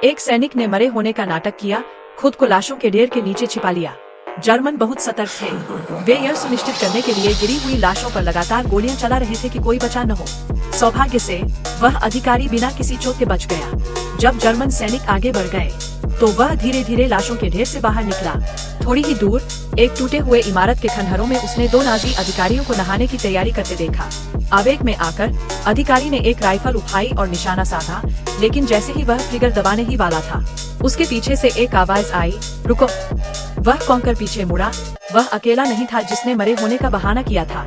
एक सैनिक ने मरे होने का नाटक किया, खुद को लाशों के ढेर के नीचे छिपा लिया। जर्मन बहुत सतर्क थे। वे यह सुनिश्चित करने के लिए गिरी हुई लाशों पर लगातार गोलियां चला रहे थे कि कोई बचा न हो। सौभाग्य से वह अधिकारी बिना किसी चोट के बच गया। जब जर्मन सैनिक आगे बढ़ गए तो वह धीरे धीरे लाशों के ढेर से बाहर निकला। थोड़ी ही दूर एक टूटे हुए इमारत के खंडहरों में उसने 2 नाजी अधिकारियों को नहाने की तैयारी करते देखा। आवेग में आकर अधिकारी ने एक राइफल उठाई और निशाना साधा, लेकिन जैसे ही वह ट्रिगर दबाने ही वाला था, उसके पीछे से एक आवाज आई, रुको। वह कौंकर पीछे मुड़ा। वह अकेला नहीं था जिसने मरे होने का बहाना किया था।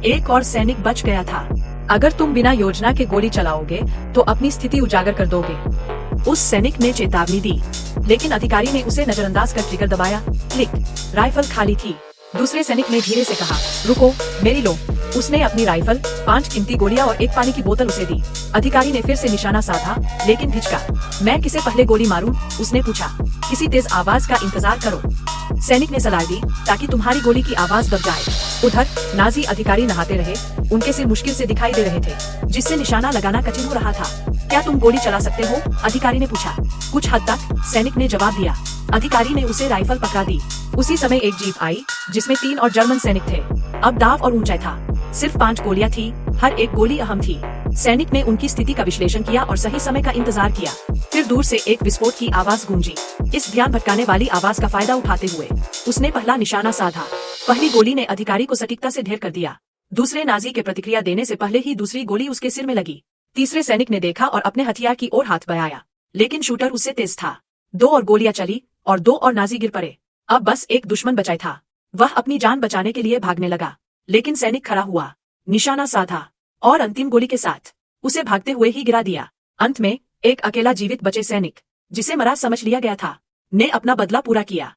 एक और सैनिक बच गया था। अगर तुम बिना योजना के गोली चलाओगे तो अपनी स्थिति उजागर कर दोगे। उस सैनिक ने चेतावनी दी, लेकिन अधिकारी ने उसे नजरअंदाज कर ट्रिगर दबाया। क्लिक, राइफल खाली थी। दूसरे सैनिक ने धीरे से कहा, रुको, मेरी लो। उसने अपनी राइफल, 5 कीमती गोलियां और एक पानी की बोतल उसे दी। अधिकारी ने फिर से निशाना साधा, लेकिन हिचका। मैं किसे पहले गोली मारूं? उसने पूछा। किसी तेज आवाज का इंतजार करो, सैनिक ने सलाह दी, ताकि तुम्हारी गोली की आवाज दब जाए। उधर नाजी अधिकारी नहाते रहे। उनके सिर मुश्किल से दिखाई दे रहे थे, जिससे निशाना लगाना कठिन हो रहा था। क्या तुम गोली चला सकते हो? अधिकारी ने पूछा। कुछ हद तक, सैनिक ने जवाब दिया। अधिकारी ने उसे राइफल पकड़ा दी। उसी समय एक जीप आई, जिसमें 3 और जर्मन सैनिक थे। अब दाव और ऊंचाई था। सिर्फ 5 गोलियां थी, हर एक गोली अहम थी। सैनिक ने उनकी स्थिति का विश्लेषण किया और सही समय का इंतजार किया। फिर दूर से एक विस्फोट की आवाज गूंजी। इस ध्यान भटकाने वाली आवाज का फायदा उठाते हुए उसने पहला निशाना साधा। पहली गोली ने अधिकारी को सटीकता से ढेर कर दिया। दूसरे नाजी के प्रतिक्रिया देने से पहले ही दूसरी गोली उसके सिर में लगी। तीसरे सैनिक ने देखा और अपने हथियार की ओर हाथ बढ़ाया, लेकिन शूटर उससे तेज था। 2 और गोलियां चली और 2 और नाजी गिर पड़े। अब बस एक दुश्मन बचा था। वह अपनी जान बचाने के लिए भागने लगा, लेकिन सैनिक खड़ा हुआ, निशाना साधा और अंतिम गोली के साथ उसे भागते हुए ही गिरा दिया। अंत में एक अकेला जीवित बचे सैनिक, जिसे मरा समझ लिया गया था, ने अपना बदला पूरा किया।